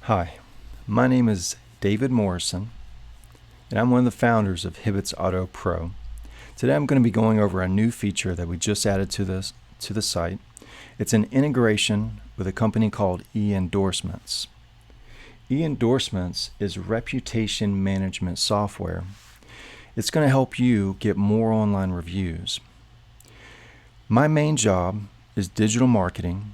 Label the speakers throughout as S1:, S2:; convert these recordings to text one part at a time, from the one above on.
S1: Hi, my name is David Morrison, and I'm one of the founders of Hibbitt's Auto Pro. Today I'm going to be going over a new feature that we just added to the site. It's an integration with a company called eEndorsements. eEndorsements is reputation management software. It's going to help you get more online reviews. My main job is digital marketing,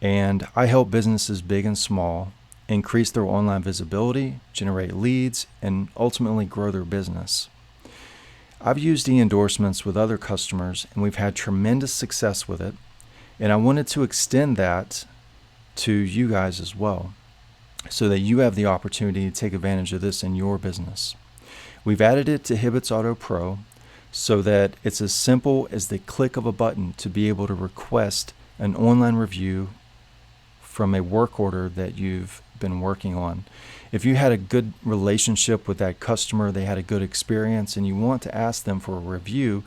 S1: and I help businesses big and small increase their online visibility, generate leads, and ultimately grow their business. I've used eEndorsements with other customers, and we've had tremendous success with it, and I wanted to extend that to you guys as well, so that you have the opportunity to take advantage of this in your business. We've added it to Hibbitt's Auto Pro so that it's as simple as the click of a button to be able to request an online review from a work order that you've been working on. If you had a good relationship with that customer, they had a good experience, and you want to ask them for a review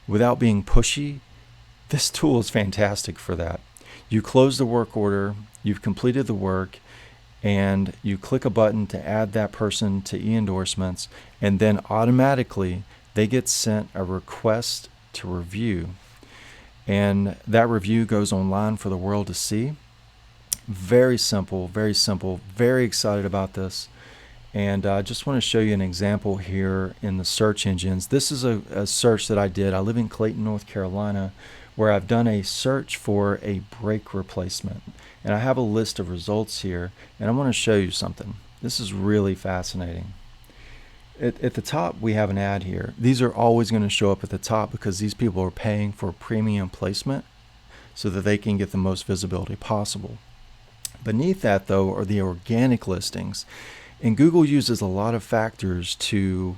S1: without being pushy, this tool is fantastic for that. You close the work order, you've completed the work, and you click a button to add that person to eEndorsements, and then automatically they get sent a request to review, and that review goes online for the world to see. Very simple, very excited about this. And I just want to show you an example here in the search engines. This is a search that I did. I live in Clayton, North Carolina, where I've done a search for a brake replacement. And I have a list of results here, and I want to show you something. This is really fascinating. At the top, we have an ad here. These are always going to show up at the top because these people are paying for premium placement so that they can get the most visibility possible. Beneath that, though, are the organic listings. And Google uses a lot of factors to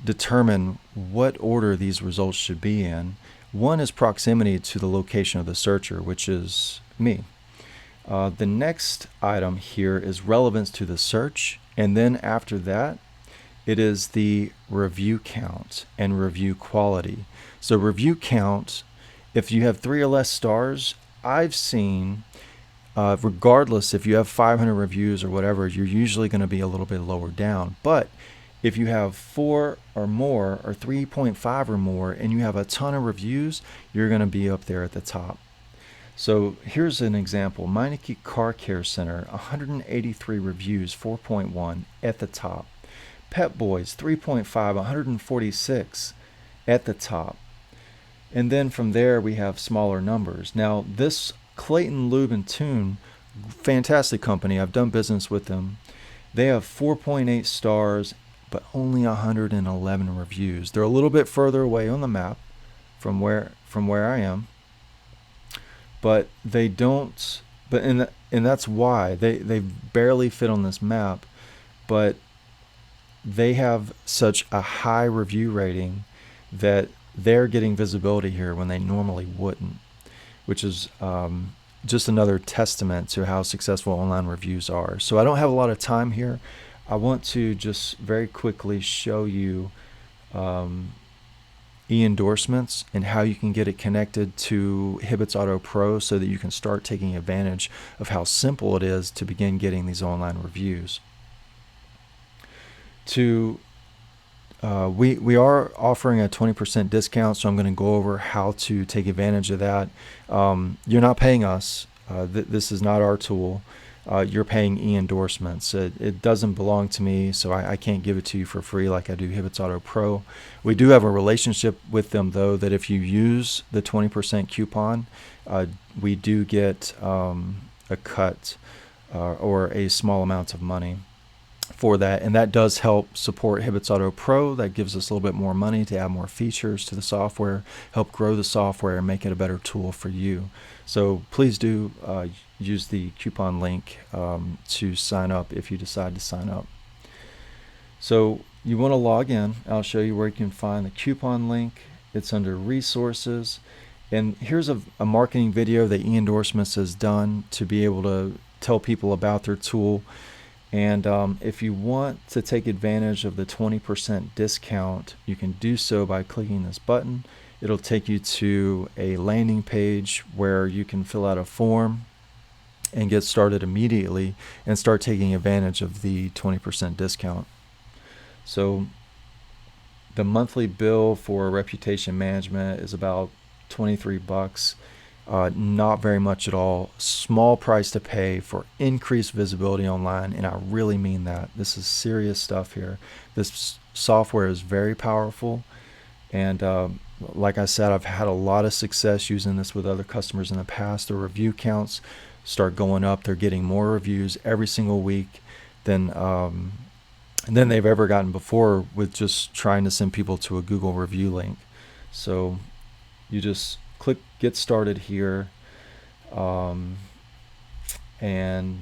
S1: determine what order these results should be in. One is proximity to the location of the searcher, which is me. The next item here is relevance to the search. And then after that, it is the review count and review quality. So review count, if you have 3 or less stars, I've seen regardless if you have 500 reviews or whatever, you're usually going to be a little bit lower down. But if you have 4 or more or 3.5 or more and you have a ton of reviews, you're going to be up there at the top. So here's an example. Meineke Car Care Center, 183 reviews, 4.1 at the top. Pep Boys, 3.5, 146 at the top. And then from there we have smaller numbers. Now this Clayton Lube and Tune, fantastic company. I've done business with them. They have 4.8 stars, but only 111 reviews. They're a little bit further away on the map from where I am, but they don't. But and that's why they barely fit on this map, but they have such a high review rating that they're getting visibility here when they normally wouldn't, which is just another testament to how successful online reviews are. So I don't have a lot of time here. I want to just very quickly show you eEndorsements and how you can get it connected to Hibbitt's Auto Pro so that you can start taking advantage of how simple it is to begin getting these online reviews. We are offering a 20% discount, so I'm going to go over how to take advantage of that. You're not paying us. This is not our tool. You're paying eEndorsements. It doesn't belong to me, so I can't give it to you for free like I do Hibbitt's Auto Pro. We do have a relationship with them, though, that if you use the 20% coupon, we do get a cut or a small amount of money for that, and that does help support Hibbitt's Auto Pro. That gives us a little bit more money to add more features to the software, help grow the software, and make it a better tool for you. So please do use the coupon link to sign up if you decide to sign up. So you want to log in. I'll show you where you can find the coupon link. It's under resources, and here's a marketing video that eEndorsements has done to be able to tell people about their tool. And if you want to take advantage of the 20% discount, you can do so by clicking this button. It'll take you to a landing page where you can fill out a form and get started immediately and start taking advantage of the 20% discount. So the monthly bill for reputation management is about $23. Not very much at all. Small price to pay for increased visibility online, and I really mean that. This is serious stuff here. This software is very powerful, and like I said, I've had a lot of success using this with other customers in the past. Their review counts start going up. They're getting more reviews every single week than they've ever gotten before with just trying to send people to a Google review link. So you just click get started here, and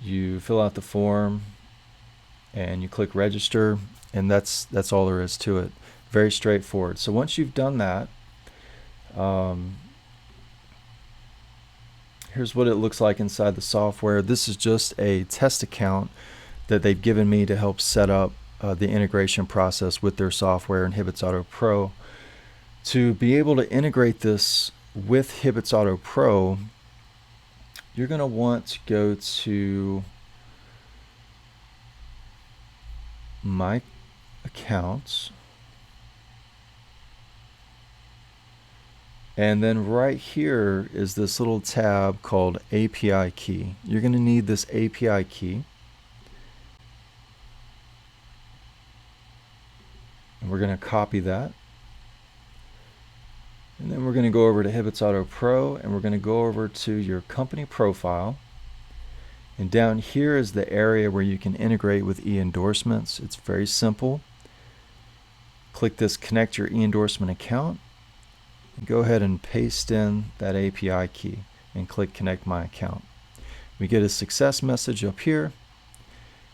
S1: you fill out the form and you click register, and that's all there is to it. Very straightforward. So once you've done that, here's what it looks like inside the software. This is just a test account that they've given me to help set up the integration process with their software in Hibbitts Auto Pro. To be able to integrate this with Hibbitts Auto Pro, you're going to want to go to My Accounts, and then right here is this little tab called API key. You're going to need this API key, and we're going to copy that. And then we're going to go over to Hibbitts Auto Pro, and we're going to go over to your company profile. And down here is the area where you can integrate with eEndorsements. It's very simple. Click this Connect Your eEndorsement account, and go ahead and paste in that API key and click Connect My Account. We get a success message up here,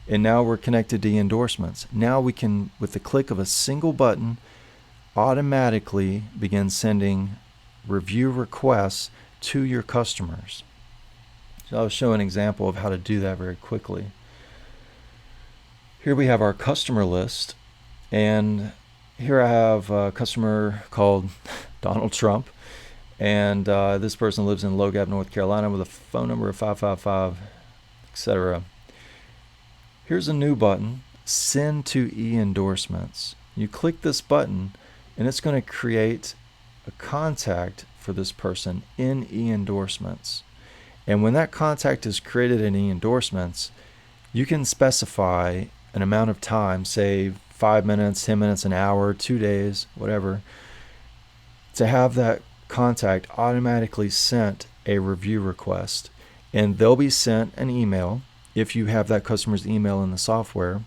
S1: and now we're connected to eEndorsements. Now we can, with the click of a single button, automatically begin sending review requests to your customers. So I'll show an example of how to do that very quickly. Here we have our customer list, and here I have a customer called Donald Trump, and this person lives in Low Gap, North Carolina, with a phone number of 555, etc. Here's a new button, Send to eEndorsements. You click this button, and it's going to create a contact for this person in eEndorsements. And when that contact is created in eEndorsements, you can specify an amount of time, say 5 minutes, 10 minutes, an hour, 2 days, whatever, to have that contact automatically sent a review request. And they'll be sent an email, if you have that customer's email in the software,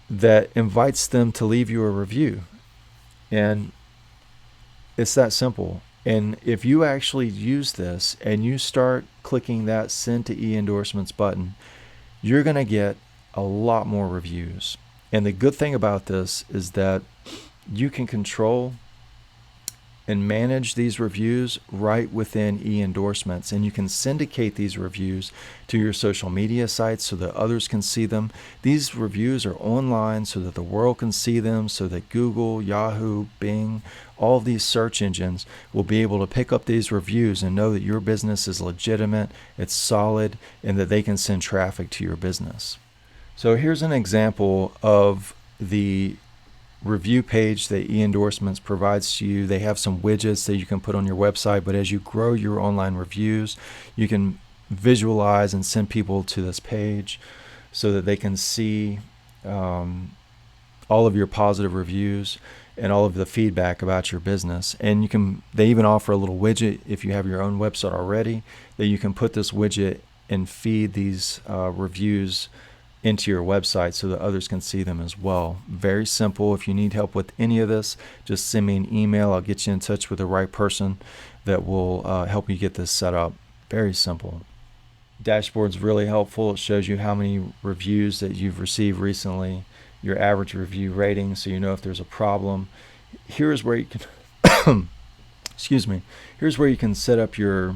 S1: that invites them to leave you a review. And it's that simple. And if you actually use this and you start clicking that Send to eEndorsements button, you're going to get a lot more reviews. And the good thing about this is that you can control and manage these reviews right within eEndorsements, and you can syndicate these reviews to your social media sites so that others can see them. These reviews are online so that the world can see them, so that Google, Yahoo, Bing, all of these search engines will be able to pick up these reviews and know that your business is legitimate, it's solid, and that they can send traffic to your business. So here's an example of the review page that eEndorsements provides to you. They have some widgets that you can put on your website, but as you grow your online reviews, you can visualize and send people to this page so that they can see all of your positive reviews and all of the feedback about your business. And they even offer a little widget if you have your own website already, that you can put this widget and feed these reviews into your website so that others can see them as well. Very simple. If you need help with any of this, just send me an email. I'll get you in touch with the right person that will help you get this set up. Very simple. Dashboard's really helpful. It shows you how many reviews that you've received recently, your average review rating, so you know if there's a problem. Here's where you can excuse me. Here's where you can set up your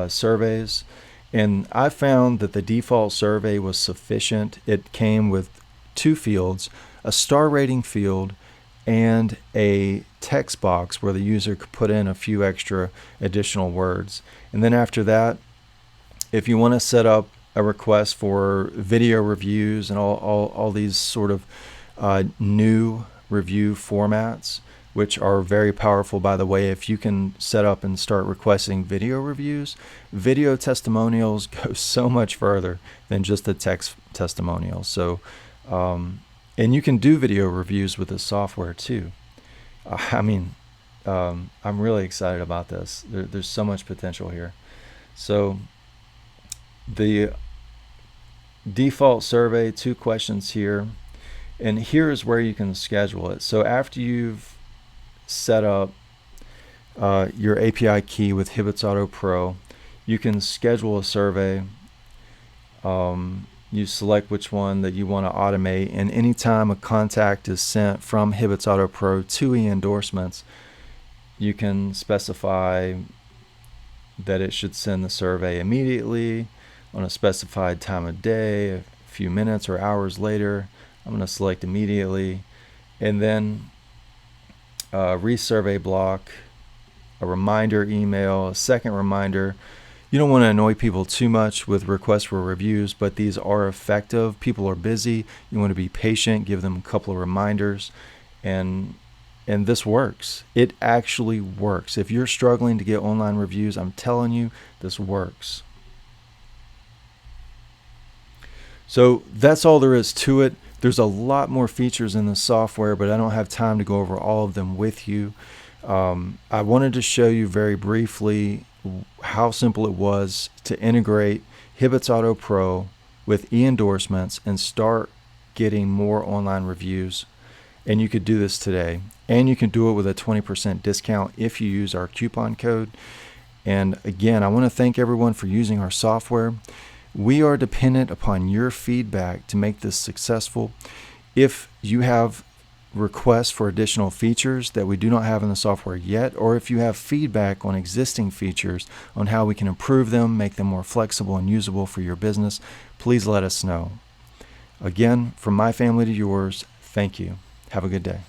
S1: surveys. And I found that the default survey was sufficient. It came with 2 fields, a star rating field and a text box where the user could put in a few extra additional words. And then after that, if you want to set up a request for video reviews and all these sort of new review formats, which are very powerful, by the way. If you can set up and start requesting video reviews, video testimonials go so much further than just the text testimonials. So, and you can do video reviews with this software too. I'm really excited about this. There's so much potential here. So the default survey, 2 questions here, and here's where you can schedule it. So after you've set up your API key with Hibbitts Auto Pro, you can schedule a survey. You select which one that you want to automate, and anytime a contact is sent from Hibbitts Auto Pro to eEndorsements, you can specify that it should send the survey immediately on a specified time of day, a few minutes or hours later. I'm going to select immediately, and then resurvey block, a reminder email, a second reminder. You don't want to annoy people too much with requests for reviews, but these are effective. People are busy. You want to be patient, give them a couple of reminders, and this works. It actually works. If you're struggling to get online reviews, I'm telling you, this works. So that's all there is to it. There's a lot more features in the software, but I don't have time to go over all of them with you. I wanted to show you very briefly how simple it was to integrate Hibbitts Auto Pro with eEndorsements and start getting more online reviews. And you could do this today. And you can do it with a 20% discount if you use our coupon code. And again, I want to thank everyone for using our software. We are dependent upon your feedback to make this successful. If you have requests for additional features that we do not have in the software yet, or if you have feedback on existing features on how we can improve them, make them more flexible and usable for your business, please let us know. Again, from my family to yours, thank you. Have a good day.